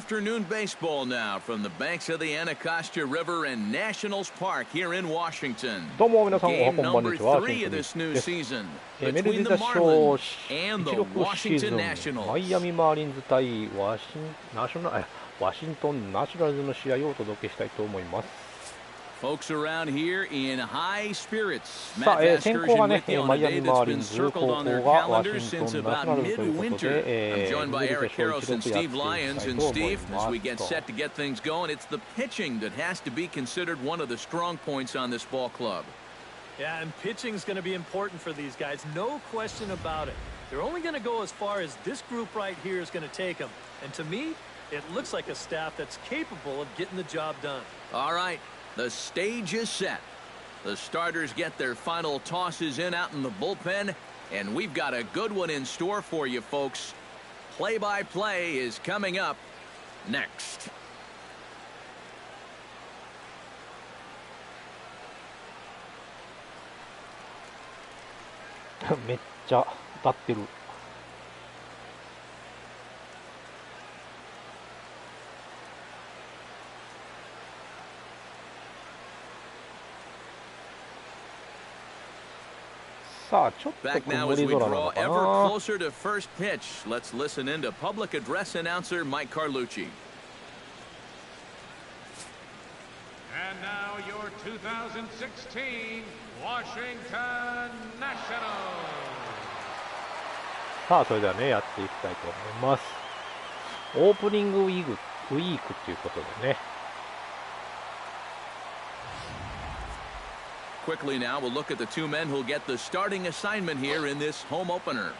afternoon baseball now from the banks of the Anacostia River and Nationals Park here in Washington. どうも皆さん、おはこんばんにちは。3 of this new season MLB between the ダッシュ Marlins and the 16シーズ Washington ン、 Nationals. マイアミマーリンズ対ワシントンナショナルズの試合をお届けしたいと思います。Folks around here in high spirits. さあ、先行がね、 Matt マイアミ Vasgersian マー with リ you ン on a day ズ、 that's 後 been 攻 circled on their がワシ calendars ント since ンナショ about ナルズということ midwinter. で、 I'm joined by MLB ダッ Eric シュを Karros and 16やってい Steve きた Lyons. い And と思い Steve, ま as we す get と。 set to get things going, it's the pitching that has to be considered one of the strong points on this ball club. Yeah, and pitching's going to be important for these guys, no question about it. They're only going to go as far as this group right here is going to take them. And to me, it looks like a staff that's capable of getting the job done. All right, the stage is set. The starters get their final tosses in out in the bullpen, and we've got a good one in store for you folks. Play-by-play is coming up next. めっちゃ当たってる。さあ、ちょっと Back 曇 now as り we 空なの draw か ever な。 closer to first pitch. Let's listen in to public address announcer Mike Carlucci. And now your 2016 Washington Nationals. さあ、それではね、やっていきたいと思います。オープニングウィークということでね。Quickly now, we'll look at the two men who'll get the starting assignment here in this home opener.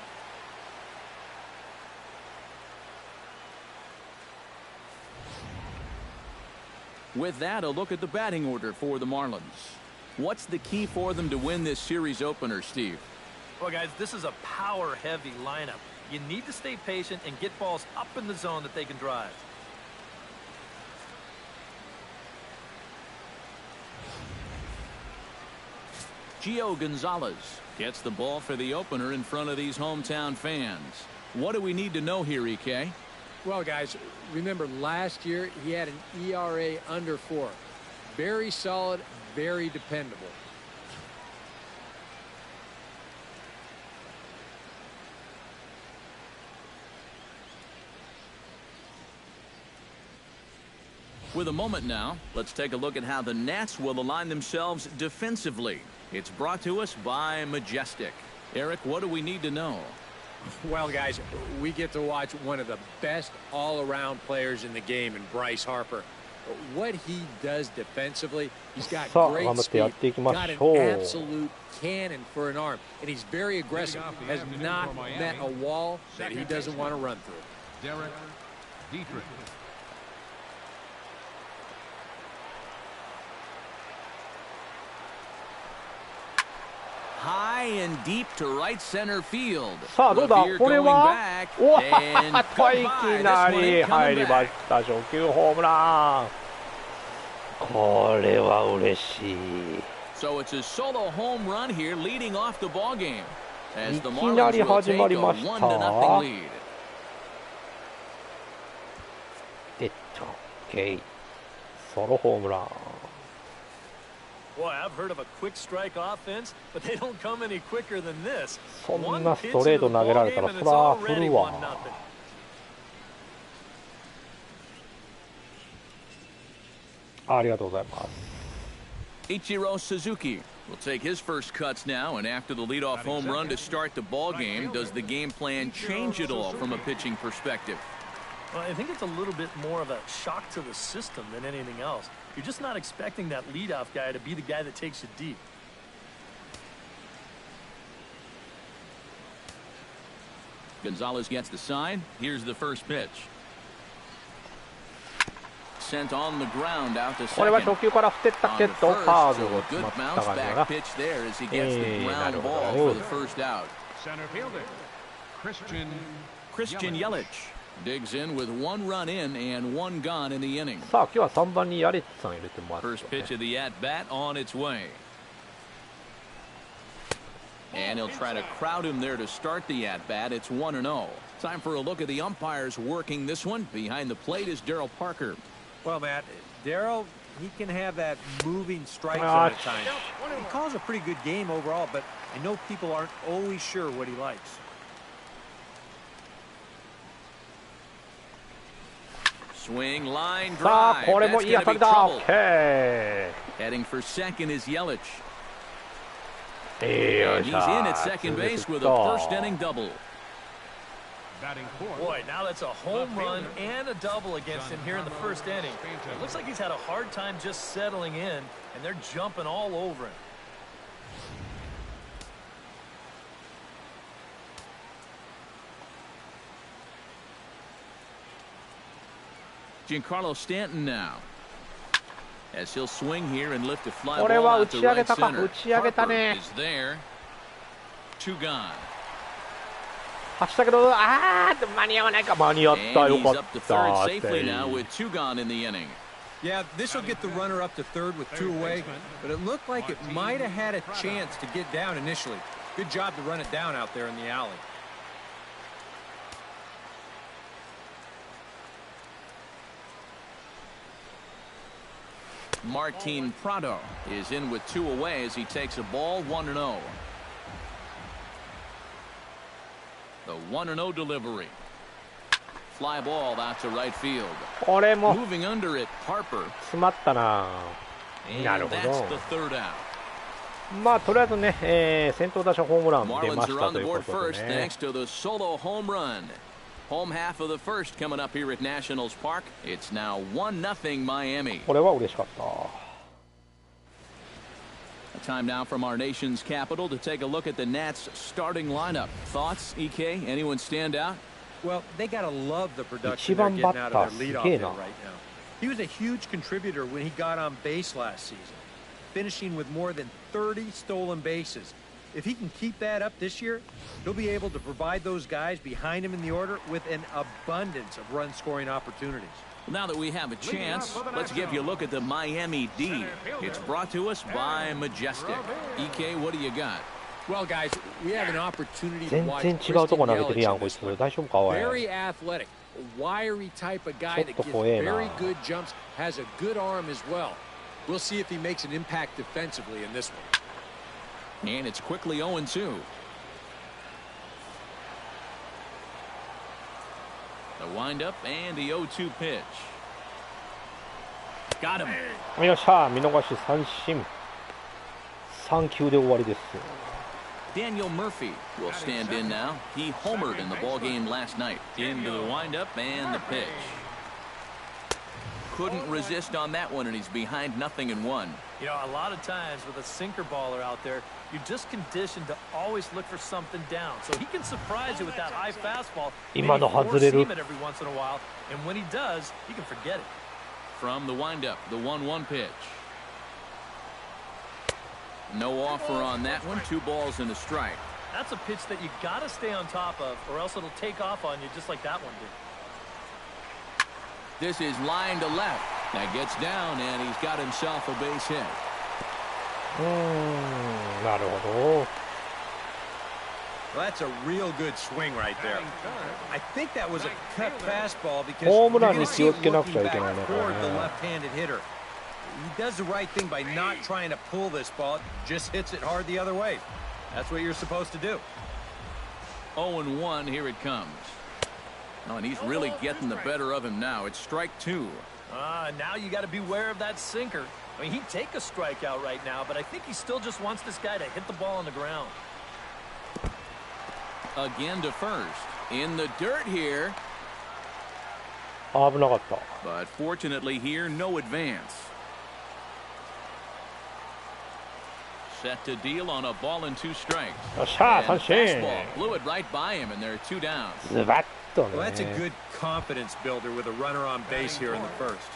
With that, a look at the batting order for the Marlins. What's the key for them to win this series opener, Steve? Well, guys, this is a power-heavy lineup. You need to stay patient and get balls up in the zone that they can drive. Gio Gonzalez gets the ball for the opener in front of these hometown fans. What do we need to know here, EK? Well, guys, remember last year he had an ERA under 4. Very solid, very dependable. With a moment now, let's take a look at how the Nats will align themselves defensively. It's brought to us by Majestic. Eric, what do we need to know? Well, guys, we get to watch one of the best all-around players in the game in Bryce Harper. What he does defensively, he's got great speed, got an absolute cannon for an arm, and he's very aggressive, has not met a wall that he doesn't want to run through. Derek Dietrich. High and deep to right center field. さあ、どうだ Revere これ going は back, お and っとい goodbye. きな This one り ain't 入 coming りま back. した初球ホームラン。これは嬉しい。 So it's a solo home run here, leading off the ball game. As い the きな Marlins り will 始 take ま a りまし 1-0 た。 lead. でっちゃ OK ソロホームラン。 Boy, I've heard of a quick strike offense, but they don't come any quicker than this. そん One なス pitch トレー into ト the 投げられ ball た game ら and そ it's ら振 already る 1-0. わ。ありがとうございます。 Ichiro Suzuki will take his first cuts now, and after the leadoff home run to start the ball game, does the game plan change at all from a pitching perspective? Well, I think it's a little bit more of a shock to the system than anything else. You're just not expecting that leadoff guy to be the guy that takes you deep. Gonzalez gets the sign. Here's the first pitch. Sent on the ground out to これは second. 初球から振ってったけ On ど to ファー first, ル so を a 詰 good まった bounce 感じ back が。 pitch there as he gets the なる ground ほ ball ど。 for the first out. Center fielder Christian Yelich digs in with one run in and one gone in the inning. さあ今日は3番にヤレッチさん入れてもらって、 First pitch of the at bat on its way. And he'll try to crowd him there to start the at-bat. It's 1-0. Time for a look at the umpires working this one. Behind the plate is Daryl Parker. Well, Matt, Daryl, he can have that moving strike zone at times. He calls a pretty good game overall, but I know people aren't always sure what he likes. Swing, line, さあ drive. これもいい当たりだ。 That's gonna be trouble. OK Heading for second is Yelich. よ And い he's しょ in at second base with a first inning double. Batting fourth. Boy, now that's a home run and a double against him here in the first inning. It looks like he's had a hard time just settling in, and they're jumping all over him. Giancarlo Stanton now. As he'll swing here and lift a fly これ ball は out 打ち to 上げ right たか center. 打ち上げた Harper ね is there. Two gone. 走ったけど間に合わないか間に合った And よ he's かっ up to た third safely now with two gone in the inning. Yeah, this will get the runner up to third with two away, but it looked like it might have had a chance to get down initially. Good job to run it down out there in the alley. Martin Prado is in with two away as he takes a ball 1-0. The 1-0 delivery. Fly ball out to right field. これも Moving under it, Harper. 詰まったな And なるほ that's ど the third out. まあとりあえずね、先頭打者ホームラン出 Marlins まし are た on と the いうこ board と first でね thanks to the solo home run. Home half of the first coming up here at Nationals Park. It's now 1-0 Miami. これは嬉しかった Time now from our nation's capital to take a look at the Nats starting lineup. Thoughts, EK? Anyone stand out? Well, they got to love the production they're getting out of their leadoff hitter right now. He was a huge contributor when he got on base last season, finishing with more than 30 stolen bases. If he can keep that up this year, he'll be able to provide those guys behind him in the order with an abundance of run-scoring opportunities. Now that we have a chance, let's give you a look at the Miami D. It's brought to us by Majestic. EK, what do you got? Well, guys, we have an opportunity to 全 watch 然違うとこ投げてる Yelich やん in こい this つ one. 大丈夫かおい Very athletic, a wiry type of guy that ちょっと gets 怖えな very good jumps, has a good arm as well. We'll see if he makes an impact defensively in this one. And it's quickly 0-2. The windup and the 0-2 pitch. Got him. よっしゃ見逃し三振3球で終わりです Daniel Murphy will stand in now. He homered in the ballgame last night. Into the windup and the pitch. Couldn't resist on that one, and he's behind 0-1. You know, a lot of times with a sinker baller out there, you're just conditioned to always look for something down. So he can surprise you with that high fastball. 今の Maybe 外れる four-seam it every once in a while, and when he does, you can forget it. From the windup, the 1-1 pitch. No offer on that one. 2 balls and a strike. That's a pitch that you got to stay on top of, or else it'll take off on you just like that one did. This is line to left. That gets down, and he's got himself a base hit. なるほど Well, that's a real good swing right there. I think that was a cut fastball because ホームラン you に can 気 see を it つけなくちゃ looking いけない back ねこれ toward the ね left-handed hitter. He does the right thing by not trying to pull this ball, just hits it hard the other way. That's what you're supposed to do. 0-1, here it comes. Oh, and he's really getting the better of him now. It's strike 2. Now you got to beware of that sinker. I mean, he'd take a strikeout right now, but I think he still just wants this guy to hit the ball on the ground. Again to first. In the dirt here. 危なかった But fortunately here, no advance. Set to deal on a ball and 2 strikes. よっしゃ And 三振 fastball blew it right by him, and there are 2 downs. ズバッと Well, that's a ね good confidence builder with a runner on base here in the first.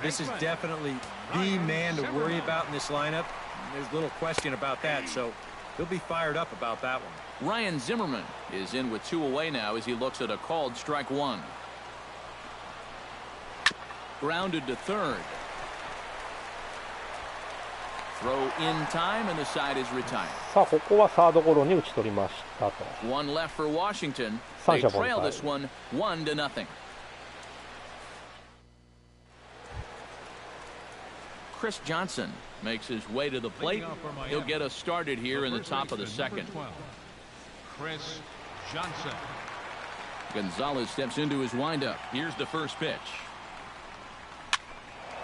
This is definitely the man to worry about in this lineup. There's little question about that, so he'll be fired up about that one. Ryan Zimmerman is in with 2 away now as he looks at a called strike 1. Grounded to third. Throw in time, and the side is retired. さあここはサードゴロに打ち取りましたと。 One left for Washington. 三 They 者凡 trail 退。 this one 1-0. Chris Johnson makes his way to the plate. He'll get us started here in the top of the second. Chris Johnson. Gonzalez steps into his windup. Here's the first pitch.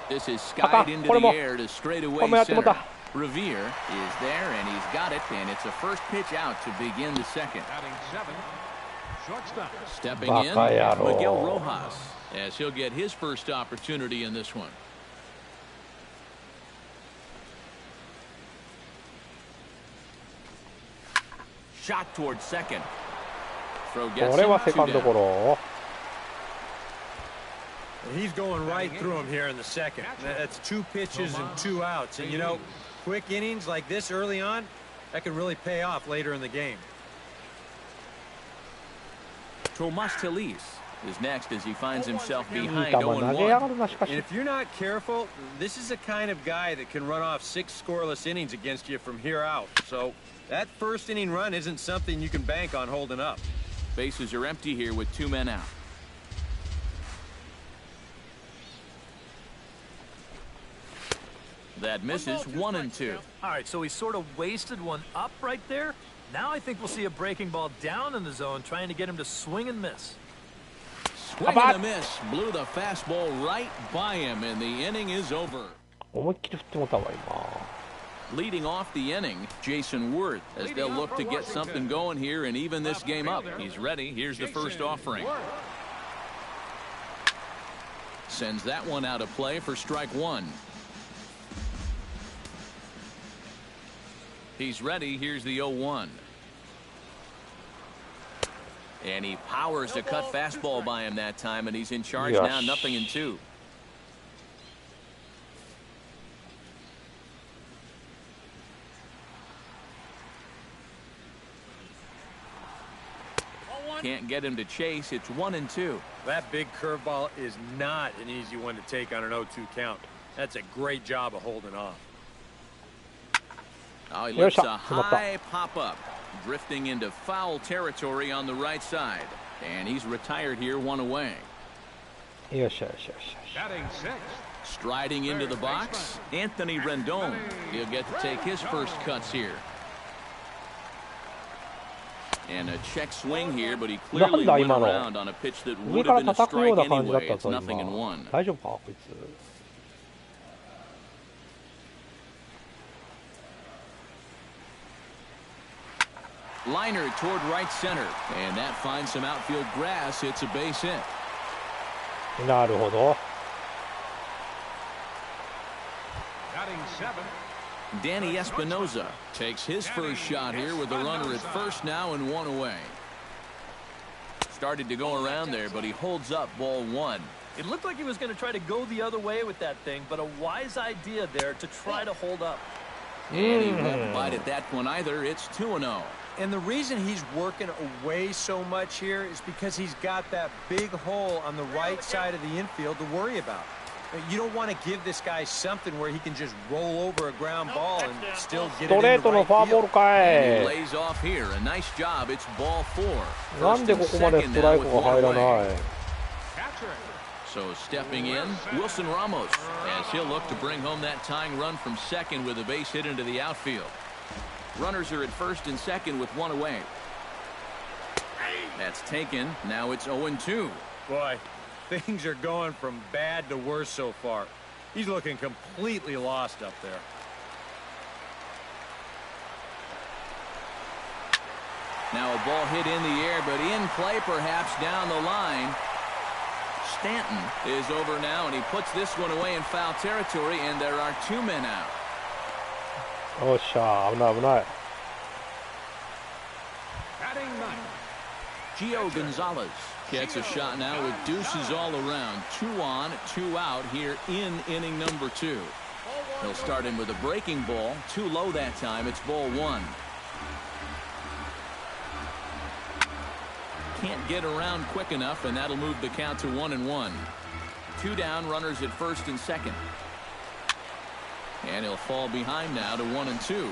This is skied into the air to straightaway center. Revere is there, and he's got it, and it's a first pitch out to begin the second. Batting 7. Shortstop. Stepping in, Miguel Rojas, as he'll get his first opportunity in this one. Shot towards second. Throw gets これは him, セカン two ド down. ゴロ。 He's going right through him here in the second. That's 2 pitches and 2 outs. And, you know, quick innings like this early on, that can really pay off later in the game. Tomas Telis is next as he finds himself いい behind 球投げやが 0-1. るなしか And し。 if you're not careful, this is the kind of guy that can run off 6 scoreless innings against you from here out. So that first inning run isn't something you can bank on holding up. Bases are empty here with 2 men out. That misses 1-2. All right, so he sort of wasted one up right there. Now I think we'll see a breaking ball down in the zone, trying to get him to swing and miss. Swing and a miss. Blew the fastball right by him, and the inning is over. 思いっきり振ってもらったわ今。 Leading off the inning, Jason Worth, as they'll look to get something going here and even this game up. He's ready. Here's the first offering. Sends that one out of play for strike 1. He's ready. Here's the 0-1. And he powers the cut fastball by him that time, and he's in charge now, 0-2. Can't get him to chase. It's 1-2. That big curveball is not an easy one to take on an 0-2 count. That's a great job of holding off. Oh, he lets a high pop-up, drifting into foul territory on the right side. And he's retired here, 1 away. よしよしよしよし。 Batting 6. Striding into the box, Anthony Rendon. He'll get to take his first cuts here. And a check swing here, but he clearly went around on a pitch that 上 would か have ら been a 叩くよう strike な感じだっ anyway. た It's ぞ 0-1. 今。大丈夫かこいつ。 Liner toward right center, and that finds some outfield grass. It's a base hit. なるほど。 Batting 7. Danny Espinoza takes his first shot here with a runner at first now and 1 away. Started to go around there, but he holds up ball 1. It looked like he was going to try to go the other way with that thing, but a wise idea there to try to hold up. And he won't bite at that one either. It's 2-0. And the reason he's working away so much here is because he's got that big hole on the right side of the infield to worry about. You don't want to give this guy something where he can just roll over a ground ball and still get it in the ストレートの right フォアボール field. か And い。 he lays off here. A nice job. It's ball 4. なんでここまでストライクが入らない。 So stepping in, Wilson Ramos, as he'll look to bring home that tying run from second with a base hit into the outfield. Runners are at first and second with 1 away. That's taken. Now it's 0-2. Boy, things are going from bad to worse so far. He's looking completely lost up there. Now a ball hit in the air, but in play perhaps down the line. Stanton is over now, and he puts this one away in foul territory, and there are 2 men out. よっしゃ、危ない危ない。 Batting 9. Gio Gonzalez gets a shot now with deuces all around. 2 on, 2 out here in inning number 2. He'll start him with a breaking ball. Too low that time. It's ball 1. Can't get around quick enough, and that'll move the count to 1-1. 2 down, runners at first and second. And he'll fall behind now to 1-2.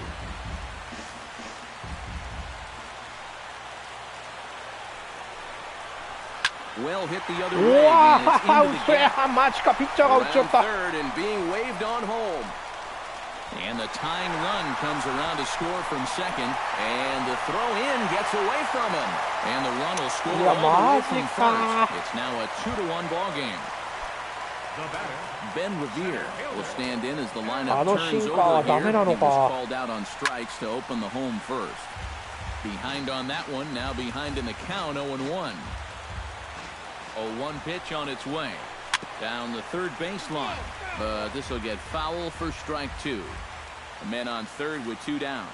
Well hit the other way. And it's into the gap. Around third and being waved on home. And the tying run comes around to score from second. And the throw in gets away from him. And the run will score all the way from first. It's now a 2-1 ball game. Ben Revere will stand in as the lineup turns over here. He was called out on strikes to open the home first. Behind on that one, now behind in the count, 0-1. 0-1 pitch on its way. Down the third baseline. But this will get foul for strike two. The men on third with two down.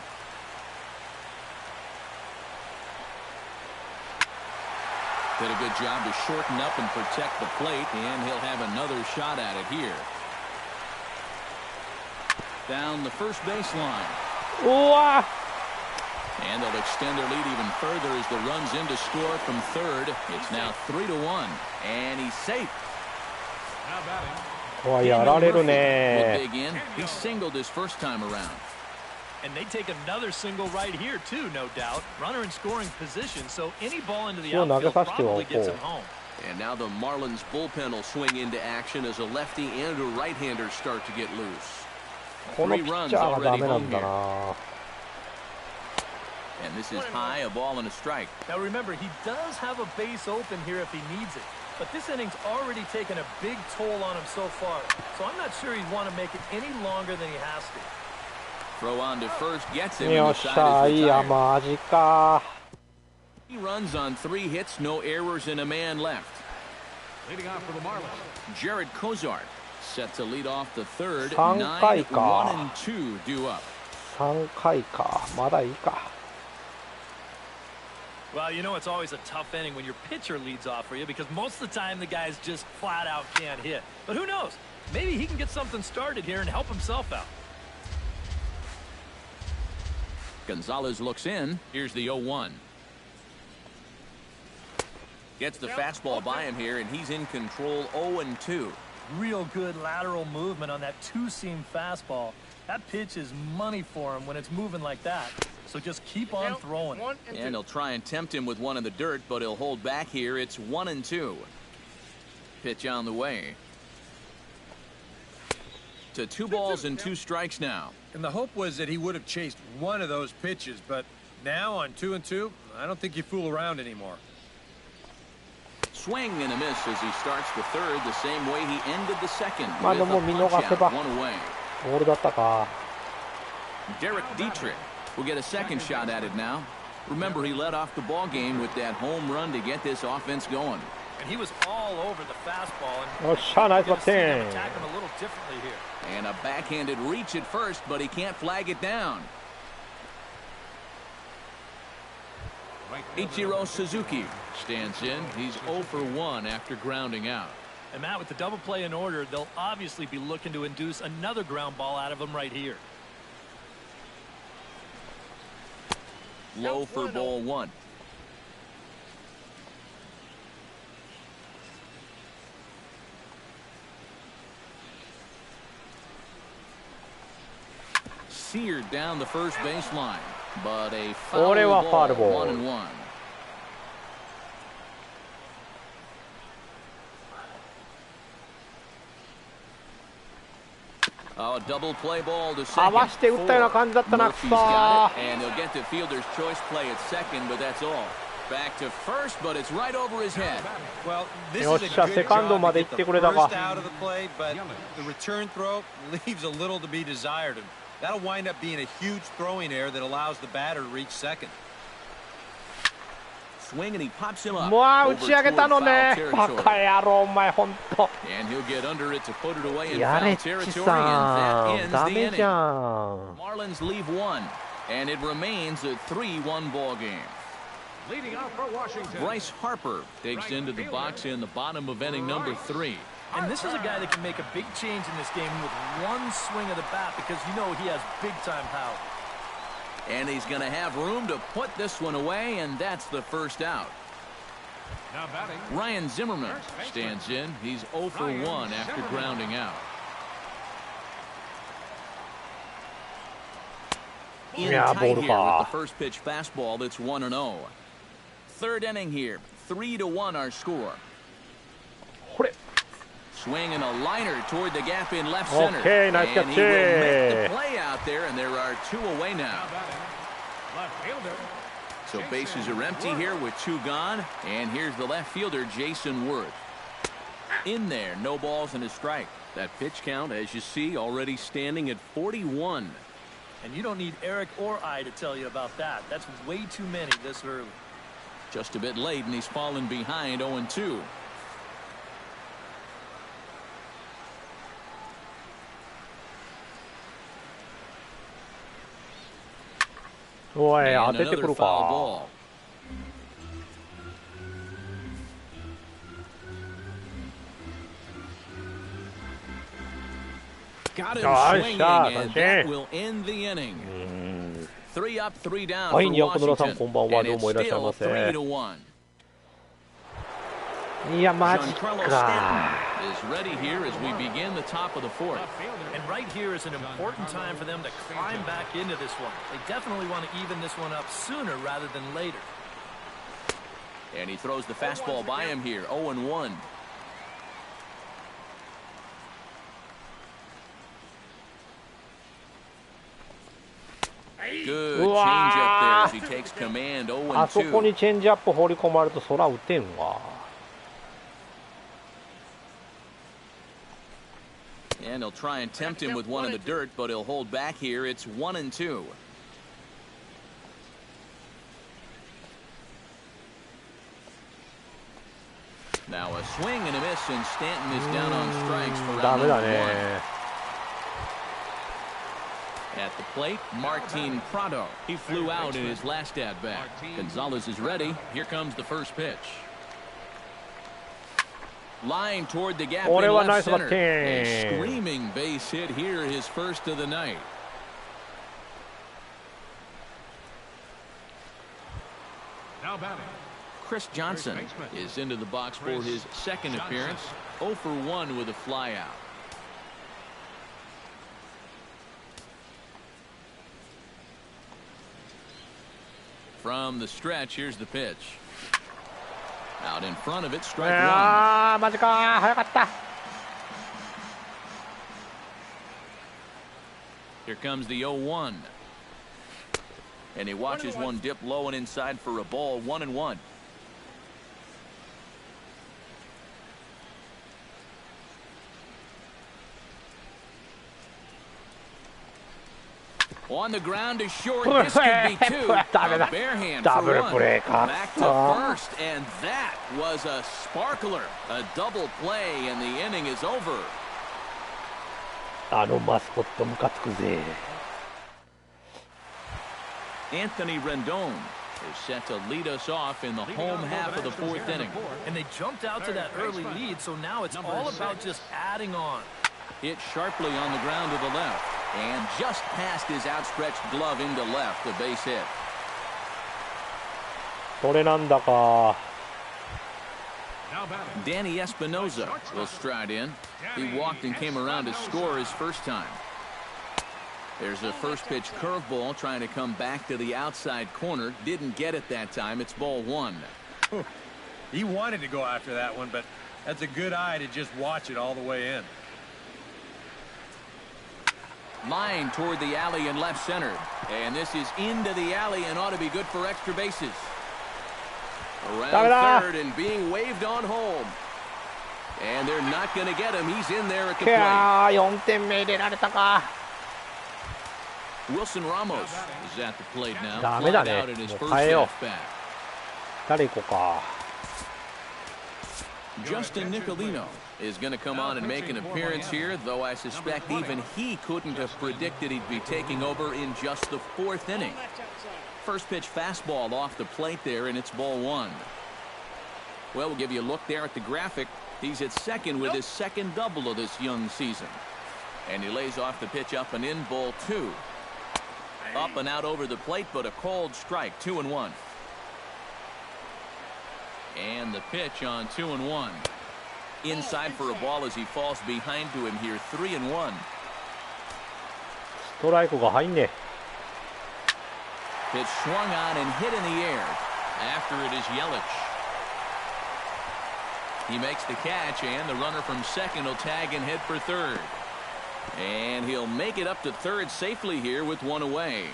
Did a good job to shorten up and protect the plate, and he'll have another shot at it here. Down the first baseline. And they'll extend their lead even further as the run's in to score from third. It's now 3-1, and he's safe. Will dig in. He singled his first time around. And they take another single right here, too, no doubt. Runner in scoring position, so any ball into the outfield probably gets him home. And now the Marlins bullpen will swing into action as a lefty and a right-hander start to get loose. 3 runs already home here. And this is high, a ball and a strike. Now remember, he does have a base open here if he needs it. But this inning's already taken a big toll on him so far. So I'm not sure he'd want to make it any longer than he has to. Throw on to first gets him. And the side is retired. He runs on 3 hits, no errors, and a man left. Leading off for the Marlins. Jared Cozart set to lead off the third. 3回か。 9-1-2 due up. 3回か。まだいいか。 Well, you know it's always a tough inning when your pitcher leads off for you because most of the time the guys just flat out can't hit. But who knows? Maybe he can get something started here and help himself out. Gonzalez looks in. Here's the 0-1. Gets the fastball by him here, and he's in control. 0-2. Real good lateral movement on that two-seam fastball. That pitch is money for him when it's moving like that. So just keep on throwing. And he'll try and tempt him with one in the dirt, but he'll hold back here. It's 1-2. Pitch on the way. To 2 balls and 2 strikes now. And the hope was that he would have chased one of those pitches, but now on 2-2, I don't think you fool around anymore. Swing and a miss as he starts the third the same way he ended the second. But with a punch out, 1 away. ボールだったか。 Derek Dietrich will get a second shot at it now. Remember, he led off the ball game with that home run to get this offense going. And he was all over the fastball. And Oh, shot, nice attack batting. him a little differently here. And a backhanded reach at first, but he can't flag it down. Ichiro Suzuki stands in. He's 0 for 1 after grounding out. And Matt, with the double play in order, they'll obviously be looking to induce another ground ball out of him right here. Low for ball 1. Seared down the first baseline, but a foul ball, 1-1. Oh, double play ball to second. 合わせて打ったような感じだったな、くそ Murphy's got ー。 it, and he'll get the fielder's choice play at second, but that's all. Back to first, but it's right over his head. Well, this is よっ a しゃ、 good セカンド job ま to で行 get っ the てくれたか。 first out of the play, but the return throw leaves a little to be desired. And that'll wind up being a huge throwing error that allows the batter to reach second. Swing and he pops him up. もう打 over ち上げたの toward ね。 foul バ territory. カ野郎、お前、ほんと。 And he'll get under it to put it away in や foul れっち territory, さ and that ん。 ends ダ the メじ inning. ゃん。 Marlins leave 1, and it remains a 3-1 ball game. Leading off for Washington. Bryce Harper takes into the box in the bottom of inning number 3. And this is a guy that can make a big change in this game with one swing of the bat because you know he has big-time power. And he's going to have room to put this one away, and that's the first out. Now batting. Ryan Zimmerman stands in. He's 0 for 1 after grounding out. in Yeah, tight here with ball. the first pitch fastball that's 1-0. Third inning here, 3-1 our score. これ Swing and a liner toward the gap in left center. Okay, nice and he catch. will make the play out there, and there are 2 away now. Left fielder. So bases are empty here with 2 gone, and here's the left fielder, Jason Worth. In there, no balls and a strike. That pitch count, as you see, already standing at 41. And you don't need Eric or I to tell you about that. That's way too many this early. Just a bit late, and he's fallen behind 0-2.おい、 And 当ててく another る foul か。 ball. Got him swinging, and that will end the inning. 3 up, 3 down はい、 for ニャコドラさん Washington, こんばんは。 and どう it's もいらっしゃい still ませ。 3-1. いや、マジ Giancarlo か。 Stanton is ready here as we begin the top of the 4th. And right here is an important time for them to climb back into this one. They definitely want to even this one up sooner rather than later. And he throws the fastball by him here, 0-1. Good changeup there as he takes command, あそこ 0-2. にチェンジアップ放り込まれるとそら打てんわ。 And he'll try and tempt him with one in the dirt, but he'll hold back here. It's 1-2. Now a swing and a miss, and Stanton is down on strikes for ダ round メだ number 1. ね。 At the plate, Martin Prado. He flew out in his last at bat. Gonzalez is ready. Here comes the first pitch. Line toward the gap in これはナイ left スバッ center. テ A ィング。 screaming base hit here, his first of the night. Now batting. Chris Johnson is into the box for his second appearance. 0 for 1 with a flyout. From the stretch, here's the pitch. Out in front of it, strike 1. あー、マジか。早かった。 Here comes the 0-1. And he watches one dip low and inside for a ball, 1-1. On the ground to short. This could be 2. A bare hand for ダブルプ 1. レーか。 Back to first, and that was a sparkler. A double play, and the inning is over. あのマスコットムカつくぜ。 Anthony Rendon is set to lead us off in the home half of the 4th inning. And they jumped out to that early lead, so now it's all about just adding on. Hit sharply on the ground to the left, and just past his outstretched glove into left, a base hit. それなんだか。 Now batting. Danny Espinoza will stride in. He walked and came around to score his first time. There's a first pitch curveball trying to come back to the outside corner. Didn't get it that time. It's ball 1. He wanted to go after that one, but that's a good eye to just watch it all the way in. Line toward the alley in left center. And this is into the alley and ought to be good for extra bases. Around third and being waved on home. And they're not going to get him. He's in there at the い plate. やー、4点目入れられたか。 Wilson Ramos is at the plate now. ダメだ Flied ね。 out in his もう first 変えよ at bat. う。誰行こうか。 Justin Nicolino is going to come on and make an appearance here, though I suspect even he couldn't have predicted he'd be taking over in just the 4th inning. First pitch fastball off the plate there, and it's ball 1. Well, we'll give you a look there at the graphic. He's at second with his second double of this young season. And he lays off the pitch up and in, ball 2. Up and out over the plate, but a called strike, 2-1. And the pitch on 2-1. Inside for a ball as he falls behind to him here, 3-1. ストライクが入んね。Pitch swung on and hit in the air. After it is Yelich. He makes the catch, and the runner from second will tag and hit for third. And he'll make it up to third safely here with one away.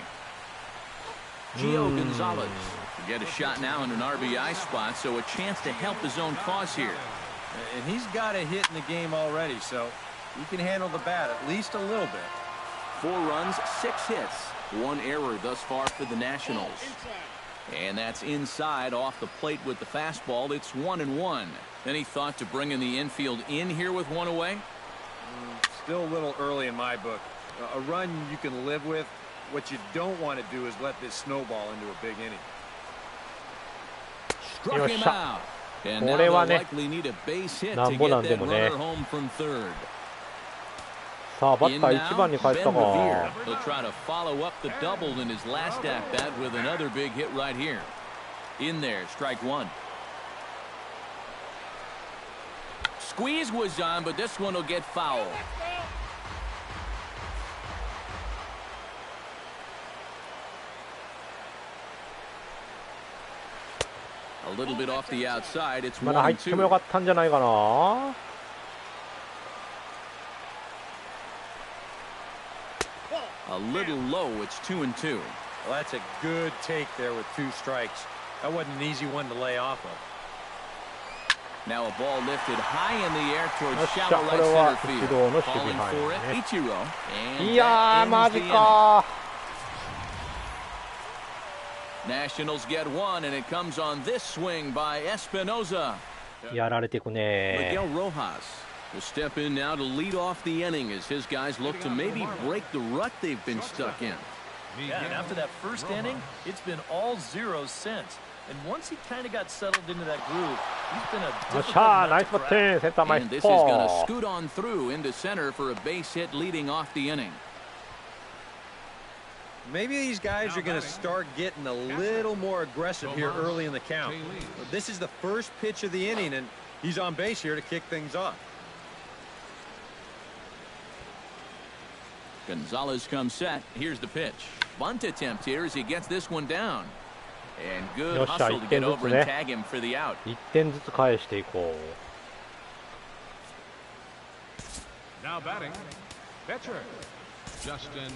Gio Gonzalez will get a shot now in an RBI spot, so a chance to help his own cause here. And he's got a hit in the game already, so he can handle the bat at least a little bit. 4 runs, 6 hits, 1 error thus far for the Nationals. And that's inside off the plate with the fastball. It's 1-1. Any thought to bringing the infield in here with one away? Still a little early in my book. A run you can live with. What you don't want to do is let this snowball into a big inning. Struck him out. And now they'll likely need a base hit to get that runner home from third. さあバッター1番に帰ったか。 He'll try to follow up the double in his last at bat with another big hit right here. In there, strike 1. Squeeze was on, but this one will get foul. A little bit off the outside. It's まだ入ってもよかったんじゃないかな。A little low. It's 2-2. Well, that's a good take there with 2 strikes. That wasn't an easy one to lay off of. Now a ball lifted high in the air towards shallow right center field. Falling for it, Ichiro. And that ends the inning. Nationals get 1, and it comes on this swing by Espinoza. やられていくね。 Miguel Rojas will step in now to lead off the inning as his guys look to maybe break the rut they've been stuck in. Yeah, and after that first inning, it's been all zeros since. And once he kind of got settled into that groove, he's been a difficult nut to crack. And this is going to scoot on through into center for a base hit leading off the inning. Maybe these guys are going to start getting a little more aggressive here early in the count. This is the first pitch of the inning, and he's on base here to kick things off. Gonzalez comes set. Here's the pitch. Bunt attempt here as he gets this one down. And good hustle to get over and tag him for the out. 1点ずつ返していこう。Now batting, veteran Justin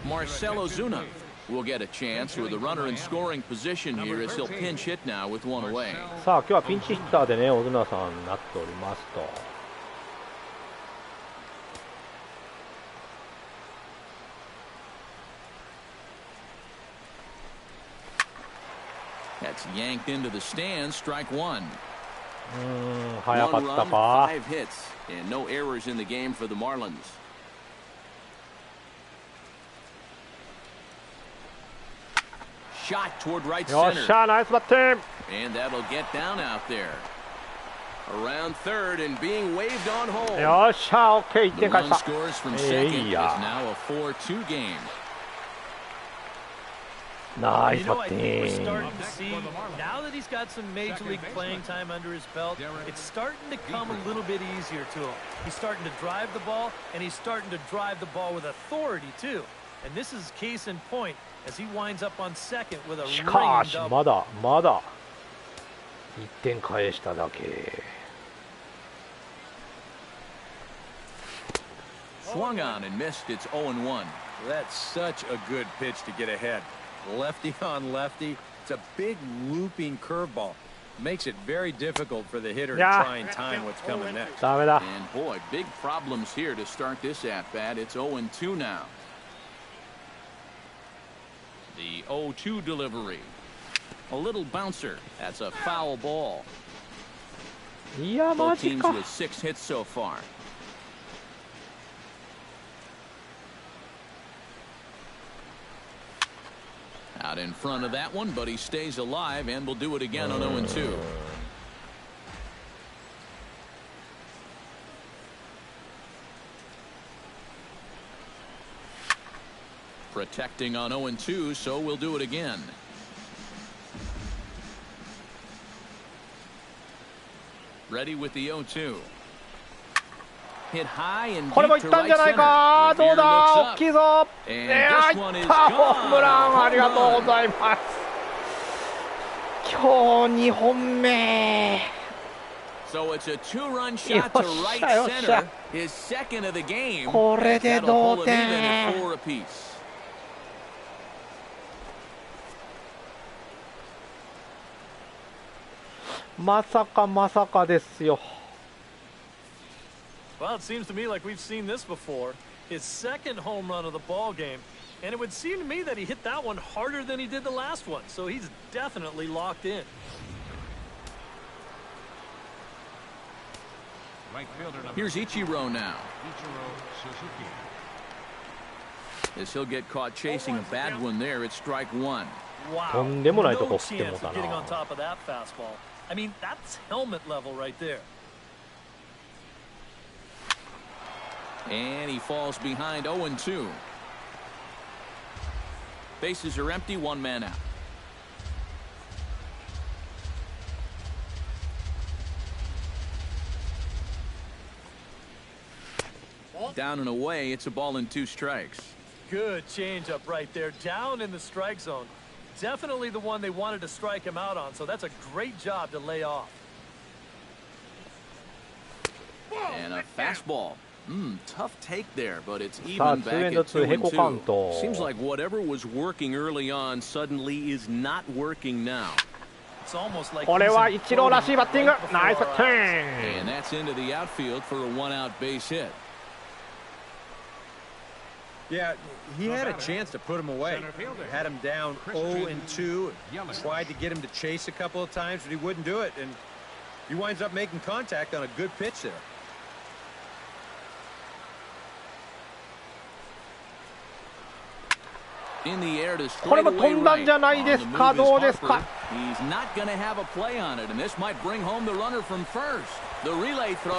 Marcell Ozuna will get a chance with a runner in scoring position here as he'll pinch hit now with one away. さあ今日はピンチヒッターでね、オズナさんになっておりますと。That's yanked into the stands. Strike 1. 早かったか。 5 hits and no errors in the game for the Marlins. Shot toward right よっ center. しゃ、ナイスバッティング。 And that'll get down out there. Around third and being waved on home. よっしゃ、オッケー、1 The 点返 run した。 scores from second is now a 4-2 game. ナイス You know, バッ I テ think we're ィング。 starting to see, now that he's got some major league playing time under his belt, it's starting to come a little bit easier to him. He's starting to drive the ball, and he's starting to drive the ball with authority, too. And this is case in point as he winds up on second with a し ringing かし double. まだ1点返しただけ。 Swung on and missed. It's 0-1. That's such a good pitch to get ahead. Lefty on lefty. It's a big looping curveball. Makes it very difficult for the hitter to try and time what's coming next. ダメだ。 And boy, big problems here to start this at-bat. It's 0-2 now. The 0-2 delivery. A little bouncer. That's a foul ball. いや、マ Both ジ teams か。 with 6 hits so far. Out in front of that one, but he stays alive and will do it again on 0-2. Protecting on 0-2, so we'll do it again. Ready with the 0-2. Hit high and これも deep いっ to たんじゃ right ない center. か。どう Revere だ looks 大 up. きいぞ。 And い this や one いっ is たホームラン gone. ありがとう Home ござい run. ます。今日2本目。 So it's a two-run shot to right よっしゃ。 center. His second of the game. これで That'll 同 pull him even 点。 at 4 apiece. まさかまさかですよ。 Well, it seems to me like we've seen this before. His second home run of the ball game, and it would seem to me that he hit that one harder than he did the last one. So he's definitely locked in. Right fielder number Here's Ichiro now. Ichiro Suzuki. As he'll get caught chasing a bad one there, it's strike one. と Wow. んでもないと No こ振っても chance うた of getting な。 on top of that fastball. I mean, that's helmet level right there. And he falls behind 0-2. Bases are empty, one man out. Down and away, it's a ball and 2 strikes. Good changeup right there, down in the strike zone. Definitely the one they wanted to strike him out on, so that's a great job to lay off. And a fastball. Tough take there, but it's さあ even ツー back エンド at ツーヘコカウン 2-2. ト。 Seems like whatever was working early on suddenly is not working now. It's almost like これはイチローらしいバッティング。ナイスバッティン And that's into the outfield for a 1-out base hit. Yeah, he had a chance to put him away. Center fielder. Had him down 0-2. Tried to get him to chase a couple of times, but he wouldn't do it. And he winds up making contact on a good pitch there. In the air to これも straightaway 飛んだんじゃないですか。 right. On the move is どうですか。 Harper. He's not going to have a play on it, and this might bring home the runner from first. The relay throw.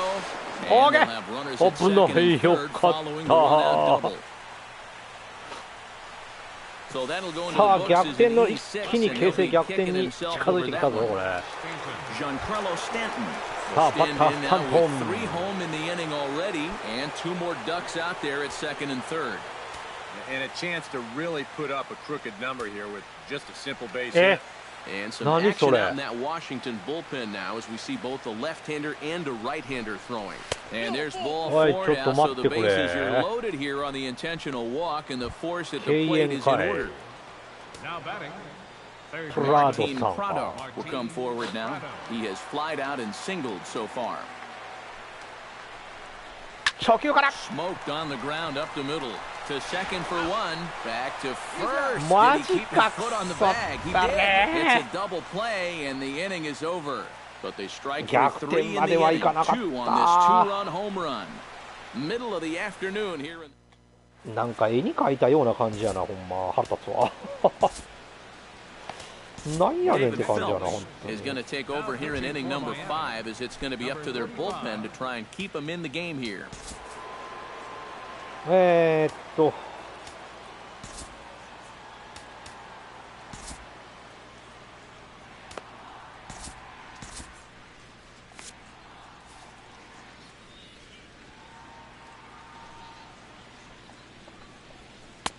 And they'll have runners at second and third following the one-out double. So that'll go into さあ the 逆 books 転 as の an 一 86, 気に and 形 he'll 勢 be 逆転 kicking に himself 近づい over てき that たぞ one. これ。 Giancarlo Stanton. さあバッター Stanton スタン now ト with ン。 3 home in the inning already, and 2 more ducks out there at second and third. And a chance to really put up a crooked number here with just a simple base え hit. And some 何そ action れ。 out in that Washington bullpen now as we see both a left-hander and a right-hander throwing. And there's ball おい four ちょっと now, 待 so っ the てくれ。 bases are loaded here on the intentional walk, and the force at the 敬 plate 遠 is か in い。 order. Now batting. Third プラード Martin さん Prado か。 will come forward now. He has flied out and singled so far. 初球から。 Smoked on the ground up the middle. To second for one. Back to first. マ Did ジ he keep か his foot on the くそ bag? He だ did. ね It's a double play, and the inning is over. But they strike for 逆 3 転 in ま the ではい inning. かなかっ 2 on this た。 2-run home run. Middle of the afternoon here in なんか絵に描いたような感じやなほんま腹立つわ。なんやねんって David 感じやな Phelps 本当 is に。 going to take over here in inning number 5 as it's going to be up to their bullpen to try and keep them in the game here.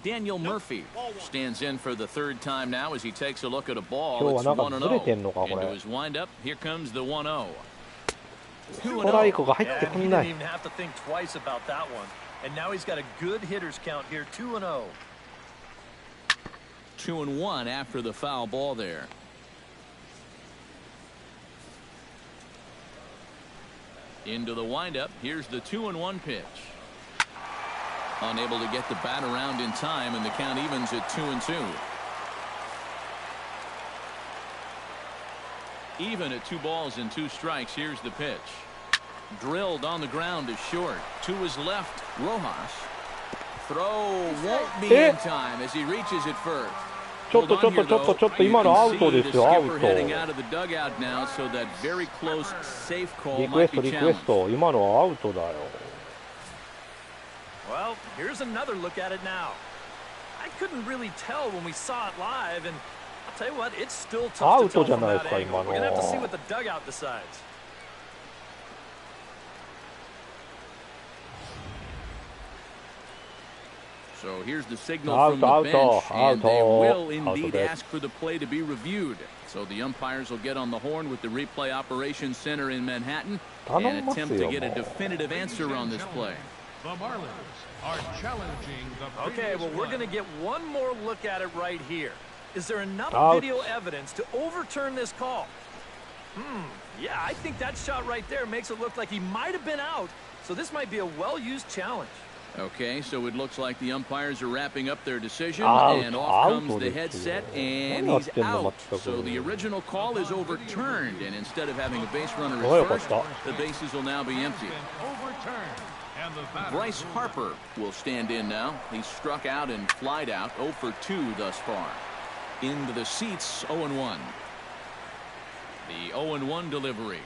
Daniel Murphy stands in for the 3rd time now as he takes a look at a ball. 今日 It's はなんかずれてん 1-0. のかこ Into れ。 his windup, here comes the 1-0. ストライクが入って Yeah, く he んな didn't い。 even have to think twice about that one. And now he's got a good hitters count here, 2-0. 2-1 after the foul ball there. Into the windup. Here's the 2-1 pitch. Unable to get the bat around in time, and the count evens at 2-2. Even at 2 balls and 2 strikes. Here's the pitch. Drilled on the ground to short. To his left, Rojas. Throw won't be in time as he reaches it first. ちょっとちょっとちょっとちょっと今のアウトですよアウト。 Heading out of the dugout now, so that very close safe call リクエ might スト be リクエ challenged. スト今のはアウトだよ。 Well, here's another look at it now. I couldn't really tell when we saw it live, and I'll tell you what, it's still tough to tell from that angle. We're going to have to see what the dugout decides. So here's the signal from the bench, and they will indeed ask for the play to be reviewed. So the umpires will get on the horn with the replay operations center in Manhattan and attempt to get a definitive answer on this play. The Marlins are challenging the Okay, well, we're going to get one more look at it right here. Is there enough video evidence to overturn this call? Yeah, I think that shot right there makes it look like he might have been out. So this might be a well-used challenge. Okay, so it looks like the umpires are wrapping up their decision, and off comes the headset, and he's out. So the original call is overturned, and instead of having a base runner at first, the bases will now be empty. Bryce Harper will stand in now. He's struck out and flied out, 0 for 2 thus far. Into the seats, 0-1. The 0-1 delivery.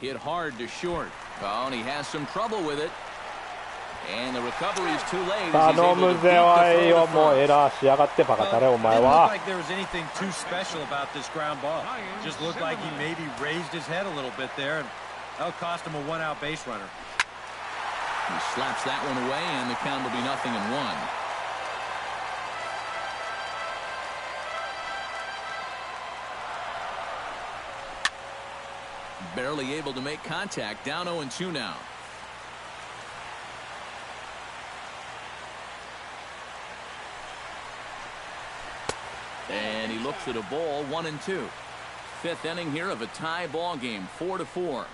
Hit hard to short. Oh, and he has some trouble with it. And the recovery is too late. As he's able to beat the throw to first. Didn't look like there was anything too special about this ground ball. Just looked like he maybe raised his head a little bit there, and that'll cost him a one-out base runner. He slaps that one away, and the count will be 0-1. Barely able to make contact. Down 0-2 now. And he looks at a ball, 1-2. Fifth inning here of a tie ball game, 4-4.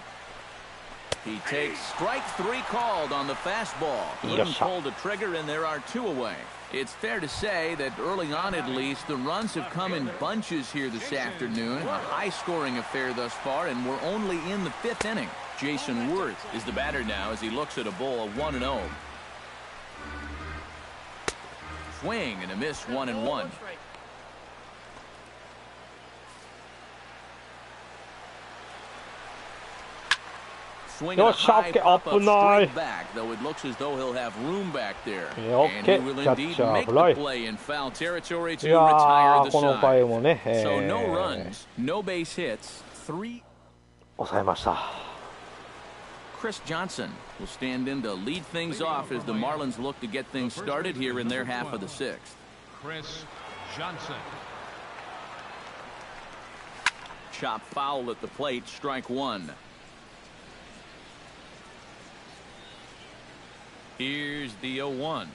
He takes strike 3 called on the fastball. Even pulled the trigger, and there are 2 away. It's fair to say that early on, at least, the runs have come in bunches here this afternoon. A high-scoring affair thus far, and we're only in the 5th inning. Jason Worth is the batter now as he looks at a ball, 1-0. Swing and a miss, 1-1. Swinging a high pop-up straight back, though it looks as though he'll have room back there. And he will indeed make the play in foul territory to retire the side. So no runs, no base hits, 3. Chris Johnson will stand in to lead things off as the Marlins look to get things started here in their half of the 6th. Chris Johnson. Chop foul at the plate, strike 1. Here's the 0-1.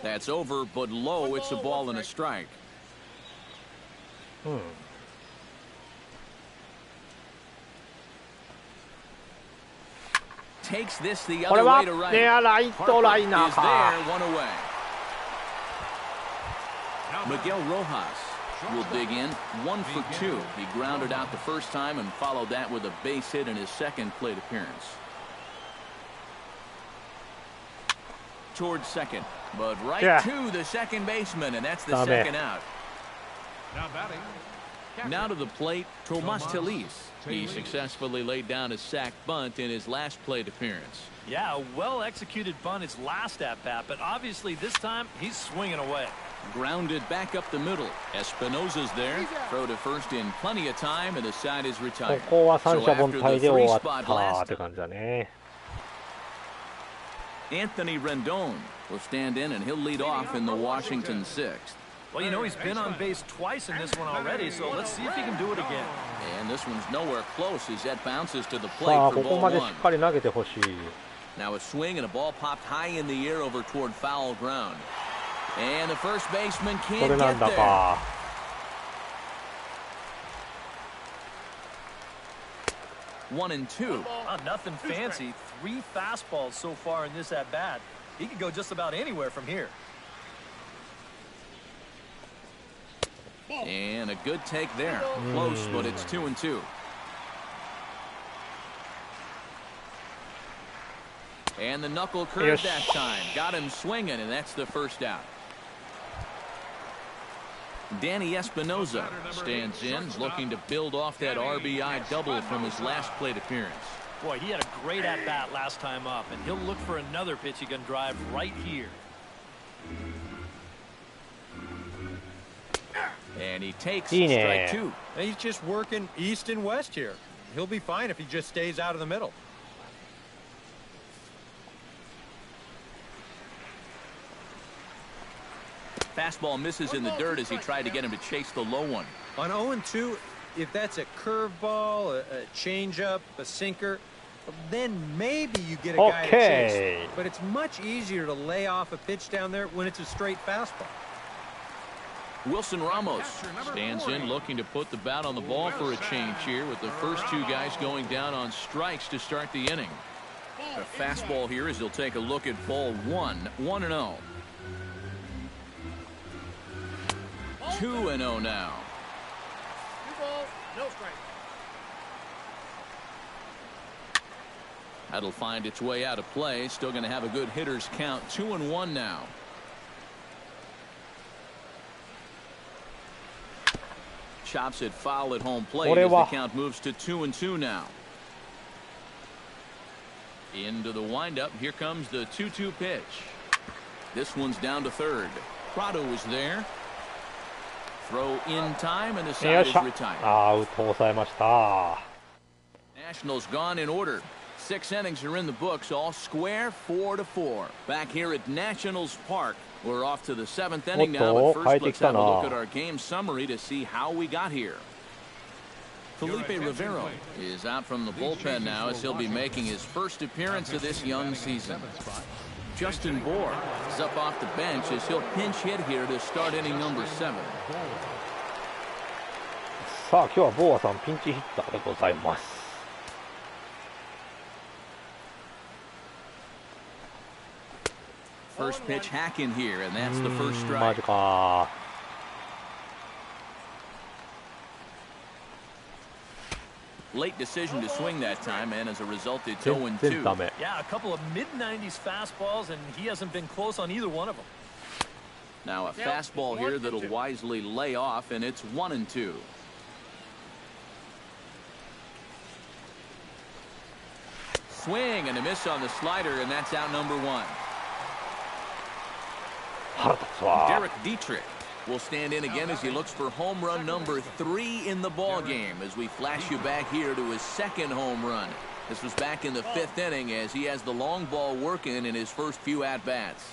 That's over, but low. It's a ball and a strike. Takes this the other way to right. Harper is there, 1 away. Miguel Rojas will dig in, 1 for 2. He grounded out the first time and followed that with a base hit in his second plate appearance. Towards second, but right to the second baseman, and that's the second out. Now batting. Now to the plate, Tomas Telis. He successfully laid down a sac bunt in his last plate appearance. Yeah, a well-executed bunt his last at-bat, but obviously this time he's swinging away. Grounded back up the middle. Espinosa's there. Throw to first in plenty of time, and the side is retired. So after the 3-spot last, Anthony Rendon will stand in, and he'll lead off in the Washington 6th. Well, you know, he's been on base twice in this one already, so let's see if he can do it again. And this one's nowhere close as that bounces to the plate for ball 1. Now a swing and a ball popped high in the air over toward foul ground. And the first baseman can't get there. One and two. Nothing fancy. 3 fastballs so far in this at-bat. He could go just about anywhere from here. And a good take there. Close, but it's 2 and 2. And the knuckle curve that time. Got him swinging, and that's the first out. Danny Espinosa stands in, looking to build off that RBI double from his last plate appearance. Boy, he had a great at-bat last time up, and he'll look for another pitch he can drive right here. And he takes strike 2. He's just working east and west here. He'll be fine if he just stays out of the middle. Fastball misses in the dirt as he tried to get him to chase the low one. On 0-2, if that's a curveball, a changeup, a sinker, then maybe you get a guy to chase. But it's much easier to lay off a pitch down there when it's a straight fastball. Wilson Ramos stands in looking to put the bat on the ball for a change here with the first two guys going down on strikes to start the inning. A fastball here as he'll take a look at ball one, 1-0. 2-0 now. That'll find its way out of play. Still going to have a good hitter's count. 2-1 now. Chops it foul at home plate as the count moves to 2-2 now. Into the windup. Here comes the 2-2 pitch. This one's down to third. Prado is there. Throw in time and the side is retired. Nationals gone in order. 6 innings are in the books, all square, 4-4. Back here at Nationals Park. We're off to the 7th inning now, but first let's have a look at our game summary to see how we got here. Felipe Rivero is out from the bullpen now as he'll be making his first appearance of this young season. Justin Bour is up off the bench as he'll pinch hit here to start inning number 7. さあ今日はボーアさんピンチヒッターでございます。First pitch hack in here, and that's the first strike. マジか。Late decision to swing that time, and as a result, it's 0-2. Yeah, a couple of mid-90s fastballs, and he hasn't been close on either one of them. Now a fastball here that'll wisely lay off, and it's 1-2. Swing and a miss on the slider, and that's out number 1. Derek Dietrich will stand in again as he looks for home run number 3 in the ball game as we flash you back here to his second home run. This was back in the 5th inning as he has the long ball working in his first few at-bats.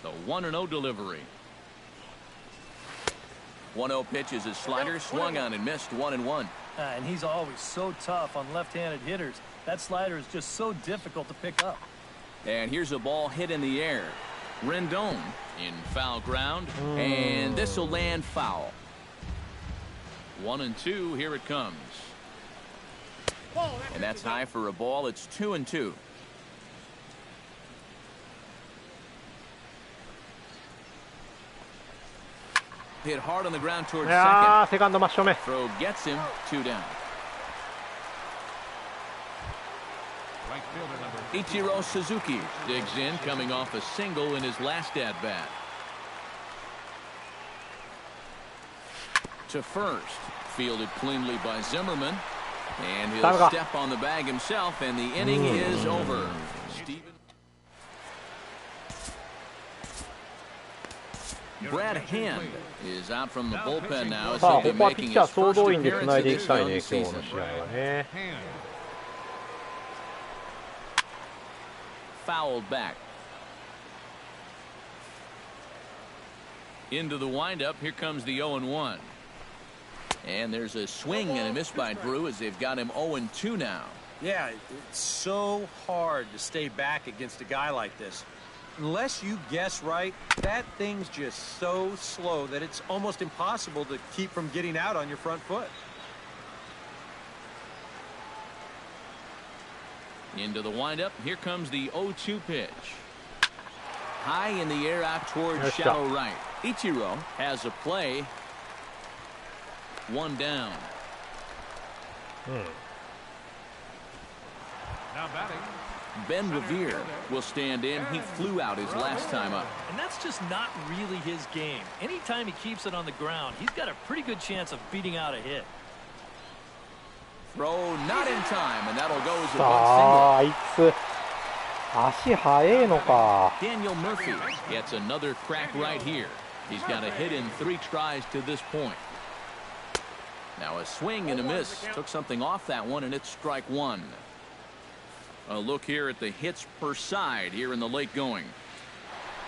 So 1-0 delivery. 1-0 pitch is his slider, swung on and missed 1-1. And he's always so tough on left-handed hitters. That slider is just so difficult to pick up. And here's a ball hit in the air. Rendon in foul ground, and this will land foul. 1-2, here it comes. And that's high for a ball. It's 2-2. Hit hard on the ground towards second. Throw gets him, 2 down. Ichiro Suzuki digs in, coming off a single in his last at-bat. To first, fielded cleanly by Zimmerman, and he'll step on the bag himself, and the inning is over. Brad Hand is out from the bullpen now as he'll be making his first appearance of this young season. Fouled back. Into the windup. Here comes the 0-1. And there's a swing and a miss by Drew as they've got him 0-2 now. Yeah, it's so hard to stay back against a guy like this. Unless you guess right, that thing's just so slow that it's almost impossible to keep from getting out on your front foot. Into the windup. Here comes the 0-2 pitch. High in the air out towards shallow right. Ichiro has a play. 1 down. Now batting. Ben Revere will stand in. He flew out his last time up. And that's just not really his game. Anytime he keeps it on the ground, he's got a pretty good chance of beating out a hit. Throw not in time, and that'll go as a bunt single. Daniel Murphy gets another crack right here. He's got a hit in 3 tries to this point. Now a swing and a miss. Took something off that one, and it's strike 1. A look here at the hits per side here in the late going.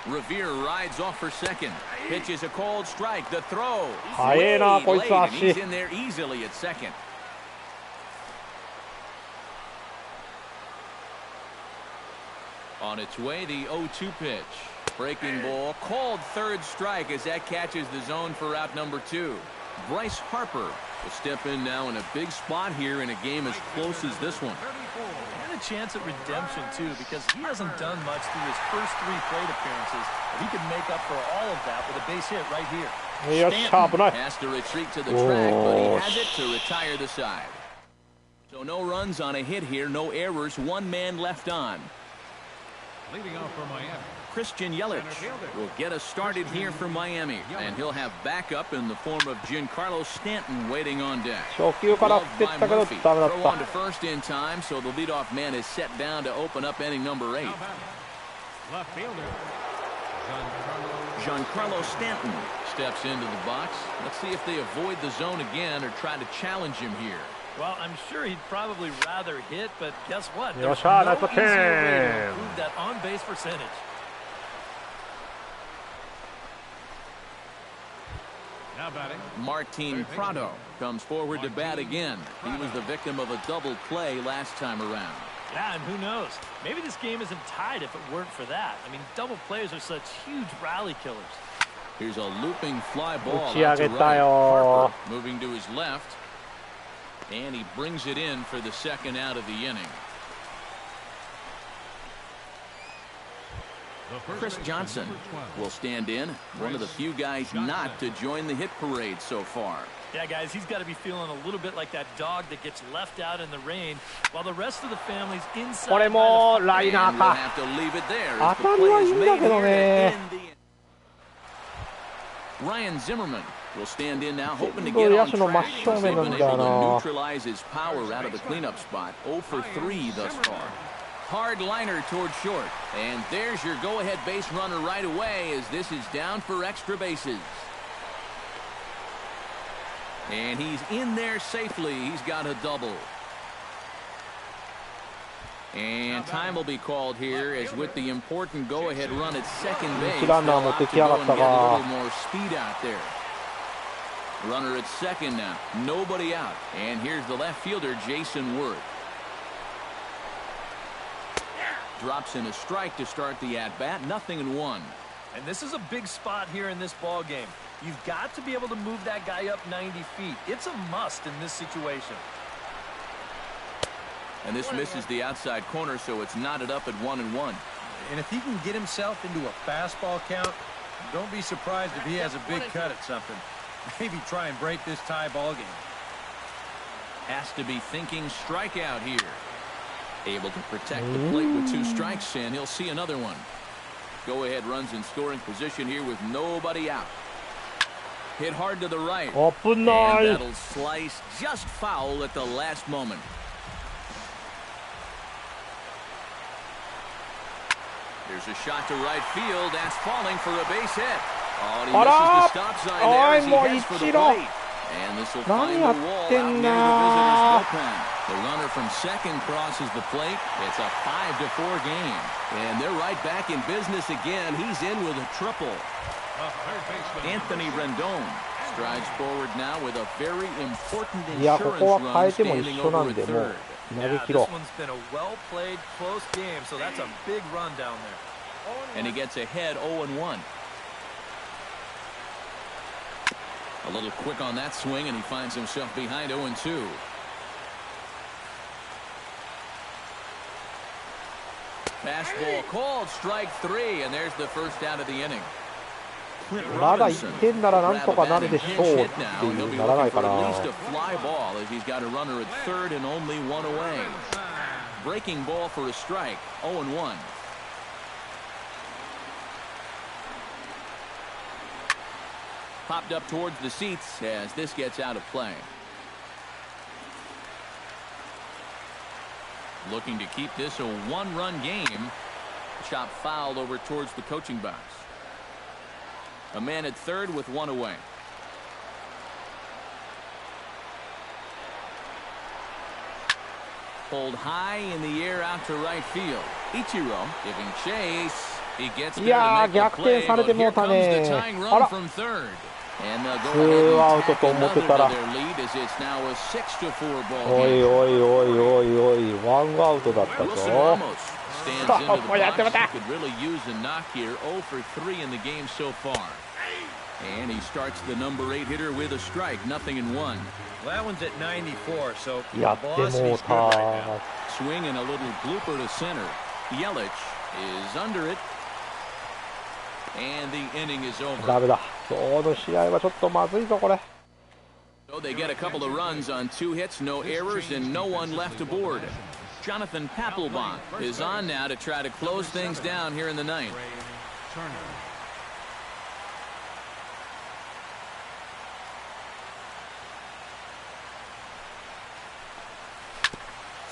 Revere rides off for second. Pitches a cold strike. The throw. 速いなこいつ And he's 足。 in there easily at second. On its way, the 0-2 pitch. Breaking ball. Called third strike as that catches the zone for out number 2. Bryce Harper will step in now in a big spot here in a game as close as this one. And a chance at redemption, too, because he hasn't done much through his first 3 plate appearances. But he could make up for all of that with a base hit right here. よっしゃ、危ない。 Has to retreat to the track, but he has it to retire the side. So no runs on a hit here, no errors, 1 man left on. Leading off for Miami. Christian Yelich will get us started here for Miami, and he'll have backup in the form of Giancarlo Stanton waiting on deck. 初球から振ってったけど Murphy. ダメだっ Throw た on to first in time, so the leadoff man is set down to open up inning number 8. Now batting. Left fielder. Giancarlo Stanton steps into the box. Let's see if they avoid the zone again or try to challenge him here. Well, I'm sure he'd probably rather hit, but guess what? Yo, There's shot, no that's a easier way to 10. improve that on-base percentage. Now batting. Martin Prado comes forward to bat again. He was the victim of a double play last time around. Yeah, and who knows? Maybe this game isn't tied if it weren't for that. I mean, double plays are such huge rally killers. Here's a looping fly ball 打ち上 out to げた right. よ Harper moving to his left. And he brings it in for the second out of the inning. Chris Johnson will stand in. One of the few guys not to join the hit parade so far. Yeah, guys, he's got to be feeling a little bit like that dog that gets left out in the rain while the rest of the family's inside. これもライナ And ー we'll か have to leave it there 当 as the たり play はいい is んだ made けど here ね to end the Ryan Zimmerman will stand in now, hoping to 全 get 部 on 野手の track. 真正 He's 面な been んだよ able to な neutralize his power out of the cleanup spot. 0 for 3 thus far. Hard liner toward short. And there's your go-ahead base runner right away as this is down for extra bases. And he's in there safely. He's got a double. And time will be called here as with the important go-ahead run at second base, they'll opt to go and get a little more speed out there. Runner at second now. Nobody out. And here's the left fielder, Jason Worth. Drops in a strike to start the at-bat. 0-1. And this is a big spot here in this ball game. You've got to be able to move that guy up 90 feet. It's a must in this situation. And this misses the outside corner, so it's knotted up at 1-1. And if he can get himself into a fastball count, don't be surprised if he has a big cut at something. Maybe try and break this tie ball game. Has to be thinking strikeout here. Able to protect the plate with 2 strikes, and he'll see another one. Go-ahead runs in scoring position here with nobody out. Hit hard to the right. 危 And ない that'll slice just foul at the last moment. There's a shot to right field. That's falling for a base hit. Oh, and he misses the stop sign there as he heads for the plate. And this will find the wall out near the visitor's bullpen. The runner from second crosses the plate. It's a 5-4 game. And they're right back in business again. He's in with a triple. Anthony Rendon strides forward now with a very important いやこ insurance こは変 run えても一 standing 緒な over んで at もう third. 投げ Yeah, 切ろ this one's been a well-played, close game, so that's a big run down there. And he gets ahead 0-1. A little quick on that swing, and he finds himself behind 0-2. Fastball called, strike 3, and there's the first out of the inning. まだ1点ならなんとかなるでしょうっていうならないかな At least a fly ball as he's got a runner at third and only 1 away. Breaking ball for a strike, 0-1. Popped up towards the seats as this gets out of play. Looking to keep this a 1-run game. Chop fouled over towards the coaching box. A man at third with 1 away. Pulled high in the air out to right field. Ichiro giving chase. いやー、逆転されてもうたね。あら、ツーアウトと思ってたら、おいおいおいおいおい、ワンアウトだったぞ。もうやってまた。And he starts the number 8 hitter with a strike, nothing in one. That one's at 94, so やってもうた。 Swing and a little blooper to center. Yelich is under it. And the inning is over. ダメだ。今日の試合はちょっとまずいぞこれ。 So they get a couple of runs on 2 hits, no errors, and no one left aboard. Jonathan Papelbon is on now to try to close things down here in the ninth.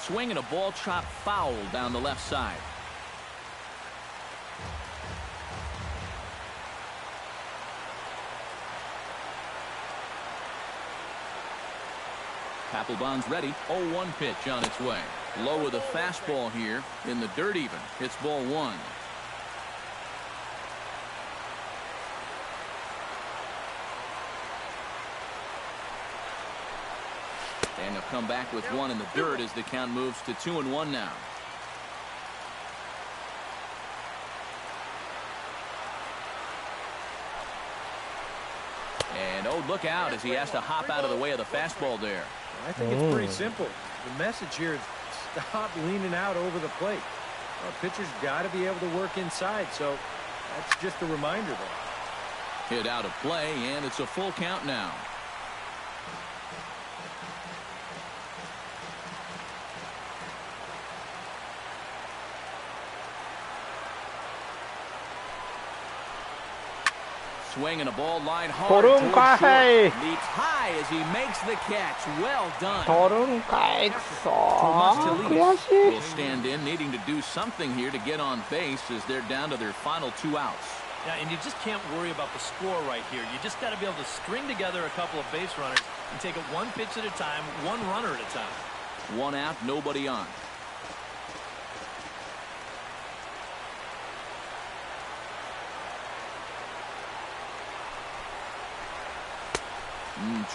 Swing and a ball chopped foul down the left side. Papelbon's ready. 0-1 pitch on its way. Low with a fastball here in the dirt even. It's ball 1. And they'll come back with 1 in the dirt as the count moves to 2-1 now. And oh, look out as he has to hop out of the way of the fastball there. I think it's pretty simple. The message here is stop leaning out over the plate. Well, pitcher's got to be able to work inside, so that's just a reminder there. Hit out of play, and it's a full count now. Swing and a ball line hard towards short. Leaps high as he makes the catch. Well done. Will stand in, needing to do something here to get on base as they're down to their final 2 outs. Yeah, and you just can't worry about the score right here. You just got to be able to string together a couple of base runners and take it 1 pitch at a time, 1 runner at a time. 1 out, nobody on.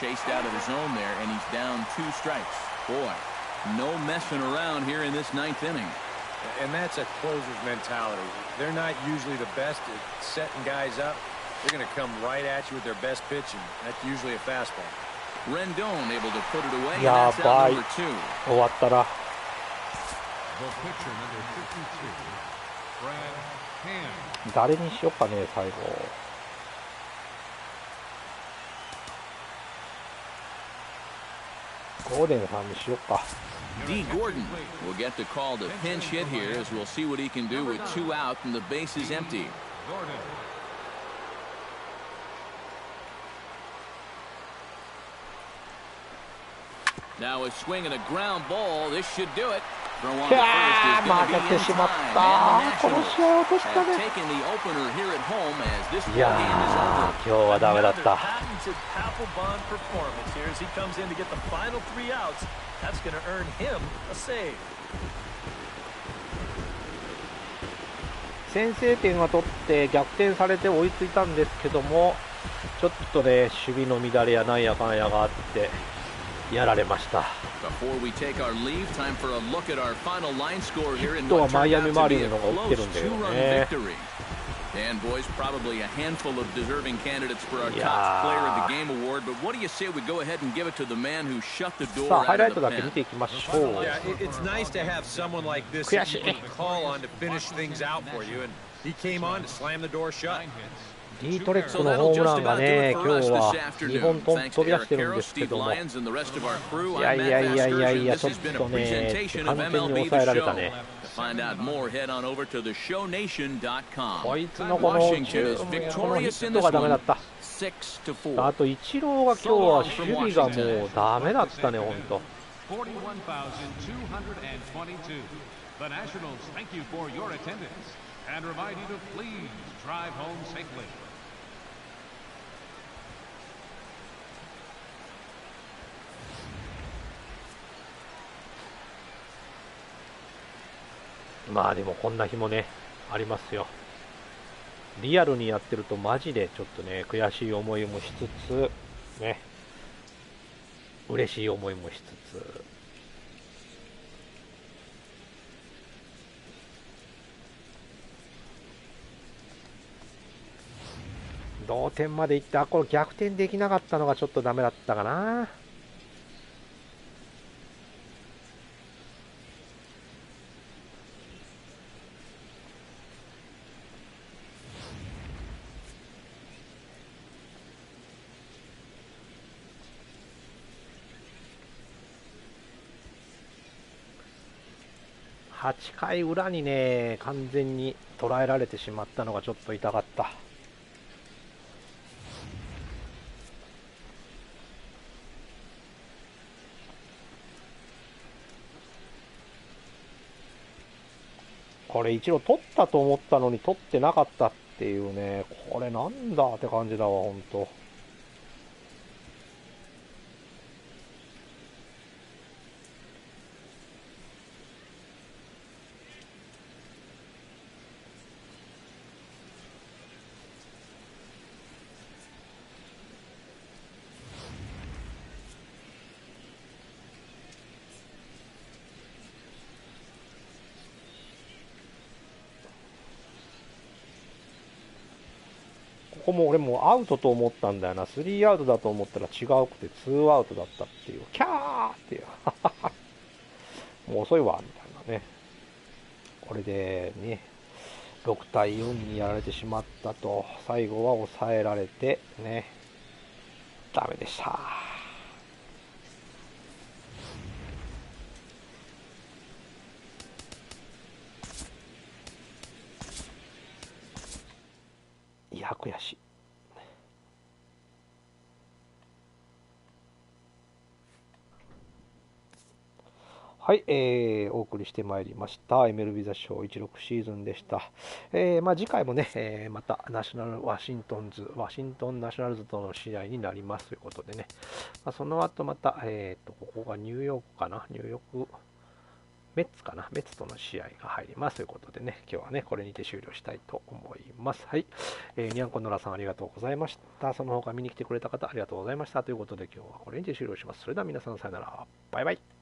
Chased out of the zone there, and he's down 2 strikes. Boy, no messing around here in this 9th inning. And that's a closer's mentality. They're not usually the best at setting guys up. They're going to come right at you with their best pitch, and that's usually a fastball. Rendon able to put it away, and that's out number 2. 終わったら。 The pitcher, number 52, Brad Hand. 誰にしよっかね、最後。ゴーデンさんにしよっか。 D. Gordon will get the call to pinch hit here as we'll see what he can do with 2 out and the base is empty. Now a swing and a ground ball. This should do it. Throw on the first is going to be in time. And the Nationals have taken the opener here at home as this ball game is over. 今日はダメだった。 Patented Papelbon performance here as he comes in to get the final 3 outs. That's going to earn him a save. 先制点は取って逆転されて追いついたんですけども、ちょっとね守備の乱れやなんやかんやがあってやられました。ヒットはマイアミマーリンズの方が打ってるんだよね。And boys, probably a handful of deserving candidates for our top player of the game award. But what do you say we go ahead and give it to the man who shut the door out of the pen? Yeah, it's nice to have someone like this that you can call on to finish things out for you, and he came on to slam the door shut. ディートレックのホームランがね、今日は2本飛び出してるんですけども、いやいやいやいやいや、ちょっとね、完全に抑えられたね。こいつのこのヒットがダメだった。あとイチローが今日は守備がもうダメだったね、ほんと。The Nationals thank you for your attendance and remind you to please drive home safely. まあでもこんな日もねありますよ。リアルにやってるとマジでちょっとね悔しい思いもしつつね、嬉しい思いもしつつ、同点までいって、これ逆転できなかったのがちょっとダメだったかな。8回裏にね完全に捉えられてしまったのがちょっと痛かった。これ一度取ったと思ったのに取ってなかったっていうね、これなんだって感じだわほんと。ここも俺もアウトと思ったんだよな。3アウトだと思ったら違うくて2アウトだったっていう。キャーっていう。もう遅いわ、みたいなね。これでね、6対4にやられてしまったと。最後は抑えられてね、ダメでした。いや悔しい。はい、お送りしてまいりました MLB ザショー16シーズンでした。次回もね、またナショナルワシントンナショナルズとの試合になりますということでね、その後また、ここがニューヨークかな、ニューヨークメッツかな、メッツとの試合が入りますということでね、今日はねこれにて終了したいと思います。はい、にゃんこのらさんありがとうございました。その他見に来てくれた方ありがとうございましたということで、今日はこれにて終了します。それでは皆さんさよなら、バイバイ。